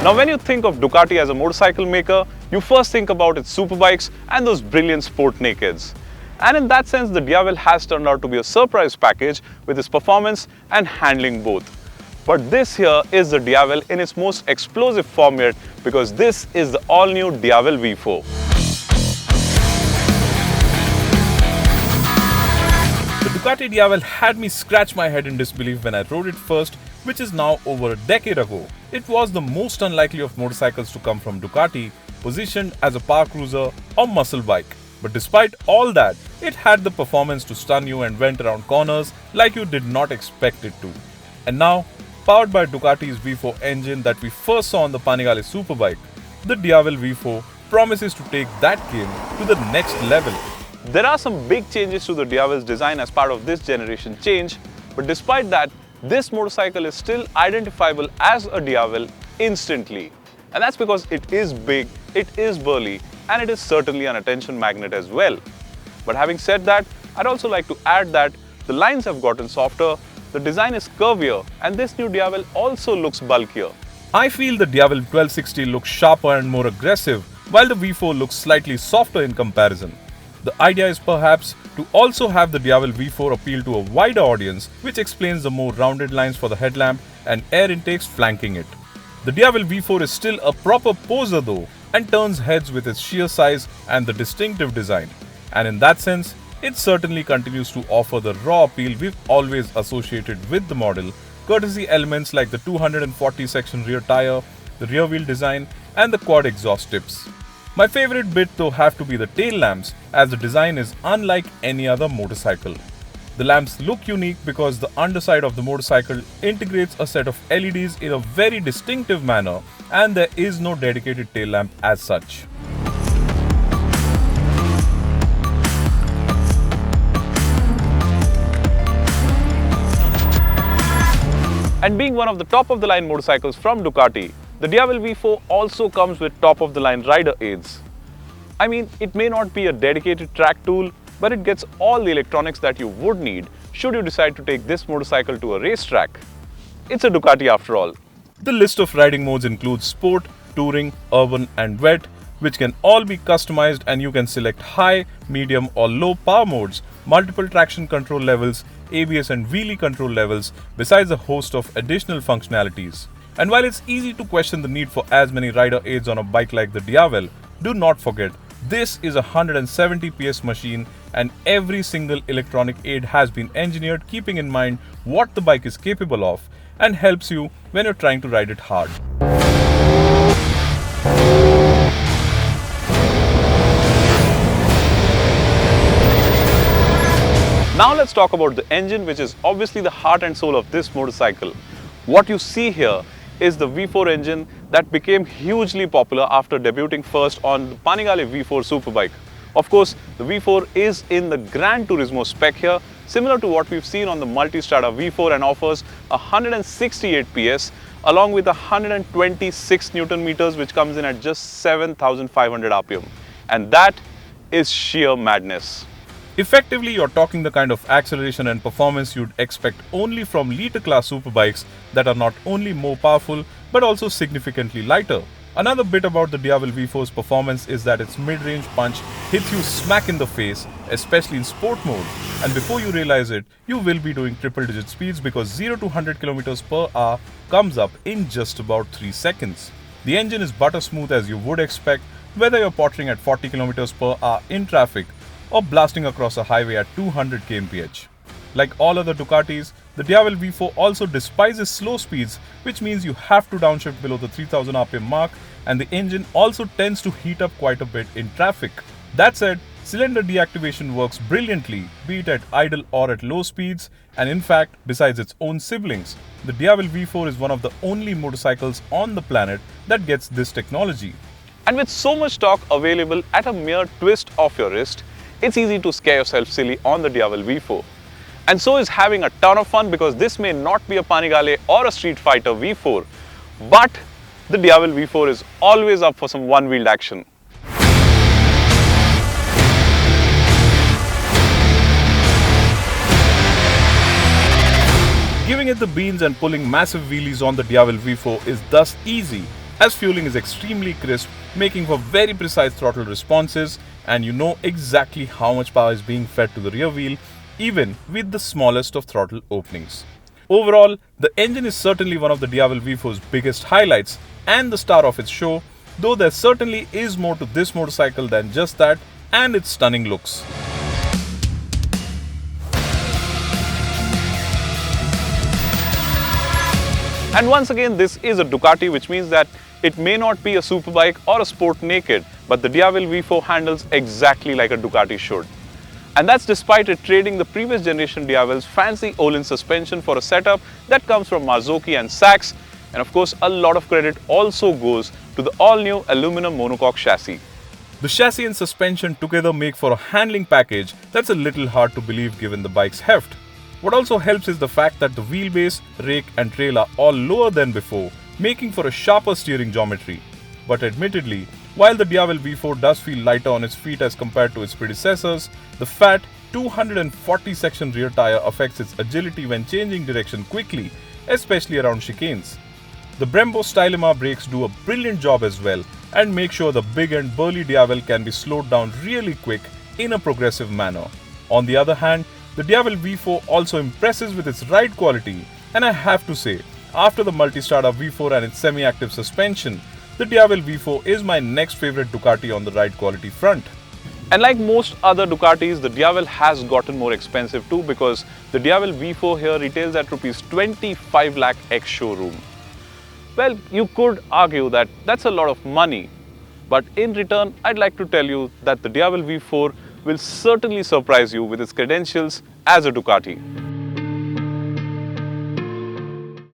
Now when you think of Ducati as a motorcycle maker, you first think about its superbikes and those brilliant sport nakeds. And in that sense, the Diavel has turned out to be a surprise package with its performance and handling both. But this here is the Diavel in its most explosive form yet, because this is the all-new Diavel V4. The Ducati Diavel had me scratch my head in disbelief when I rode it first, which is now over a decade ago. It was the most unlikely of motorcycles to come from Ducati, positioned as a power cruiser or muscle bike. But despite all that, it had the performance to stun you and went around corners like you did not expect it to. And now, powered by Ducati's V4 engine that we first saw on the Panigale superbike, the Diavel V4 promises to take that game to the next level. There are some big changes to the Diavel's design as part of this generation change, but despite that, this motorcycle is still identifiable as a Diavel instantly. And that's because it is big, it is burly, and it is certainly an attention magnet as well. But having said that, I'd also like to add that the lines have gotten softer, the design is curvier, and this new Diavel also looks bulkier. I feel the Diavel 1260 looks sharper and more aggressive, while the V4 looks slightly softer in comparison. The idea is perhaps to also have the Diavel V4 appeal to a wider audience, which explains the more rounded lines for the headlamp and air intakes flanking it. The Diavel V4 is still a proper poser though, and turns heads with its sheer size and the distinctive design. And in that sense, it certainly continues to offer the raw appeal we've always associated with the model, courtesy elements like the 240 section rear tire, the rear wheel design, and the quad exhaust tips. My favorite bit though have to be the tail lamps, as the design is unlike any other motorcycle. The lamps look unique because the underside of the motorcycle integrates a set of LEDs in a very distinctive manner, and there is no dedicated tail lamp as such. And being one of the top-of-the-line motorcycles from Ducati, the Diavel V4 also comes with top-of-the-line rider aids. I mean, it may not be a dedicated track tool, but it gets all the electronics that you would need should you decide to take this motorcycle to a racetrack. It's a Ducati after all. The list of riding modes includes sport, touring, urban and wet, which can all be customized, and you can select high, medium or low power modes, multiple traction control levels, ABS and wheelie control levels, besides a host of additional functionalities. And while it's easy to question the need for as many rider aids on a bike like the Diavel, do not forget, this is a 170 PS machine, and every single electronic aid has been engineered keeping in mind what the bike is capable of, and helps you when you're trying to ride it hard. Now let's talk about the engine, which is obviously the heart and soul of this motorcycle. What you see here is the V4 engine that became hugely popular after debuting first on the Panigale V4 superbike. Of course, the V4 is in the Gran Turismo spec here, similar to what we've seen on the Multistrada V4, and offers 168 PS along with 126 Newton meters, which comes in at just 7,500 RPM. And that is sheer madness. Effectively, you're talking the kind of acceleration and performance you'd expect only from liter class superbikes that are not only more powerful but also significantly lighter. Another bit about the Diavel V4's performance is that its mid-range punch hits you smack in the face, especially in sport mode, and before you realize it, you will be doing triple-digit speeds because 0 to 100 km per hour comes up in just about 3 seconds. The engine is butter smooth as you would expect, whether you're pottering at 40 km per hour in traffic or blasting across a highway at 200 kmph. Like all other Ducatis, the Diavel V4 also despises slow speeds, which means you have to downshift below the 3000 RPM mark, and the engine also tends to heat up quite a bit in traffic. That said, cylinder deactivation works brilliantly, be it at idle or at low speeds, and in fact, besides its own siblings, the Diavel V4 is one of the only motorcycles on the planet that gets this technology. And with so much torque available at a mere twist of your wrist, it's easy to scare yourself silly on the Diavel V4. And so is having a ton of fun, because this may not be a Panigale or a Street Fighter V4, but the Diavel V4 is always up for some one-wheeled action. Giving it the beans and pulling massive wheelies on the Diavel V4 is thus easy, as fueling is extremely crisp, making for very precise throttle responses, and you know exactly how much power is being fed to the rear wheel, even with the smallest of throttle openings. Overall, the engine is certainly one of the Diavel V4's biggest highlights and the star of its show, though there certainly is more to this motorcycle than just that and its stunning looks. And once again, this is a Ducati, which means that it may not be a superbike or a sport naked, but the Diavel V4 handles exactly like a Ducati should. And that's despite it trading the previous generation Diavel's fancy Olin suspension for a setup that comes from Marzocchi and Sachs. And of course, a lot of credit also goes to the all-new aluminum monocoque chassis. The chassis and suspension together make for a handling package that's a little hard to believe given the bike's heft. What also helps is the fact that the wheelbase, rake and trail are all lower than before, making for a sharper steering geometry. But admittedly, while the Diavel V4 does feel lighter on its feet as compared to its predecessors, the fat 240 section rear tire affects its agility when changing direction quickly, especially around chicanes. The Brembo Stylema brakes do a brilliant job as well and make sure the big and burly Diavel can be slowed down really quick in a progressive manner. On the other hand, the Diavel V4 also impresses with its ride quality, and I have to say, after the Multistrada V4 and its semi-active suspension, the Diavel V4 is my next favorite Ducati on the ride quality front. And like most other Ducatis, the Diavel has gotten more expensive too, because the Diavel V4 here retails at Rs 25 lakh ex-showroom. Well, you could argue that that's a lot of money, but in return, I'd like to tell you that the Diavel V4 will certainly surprise you with its credentials as a Ducati.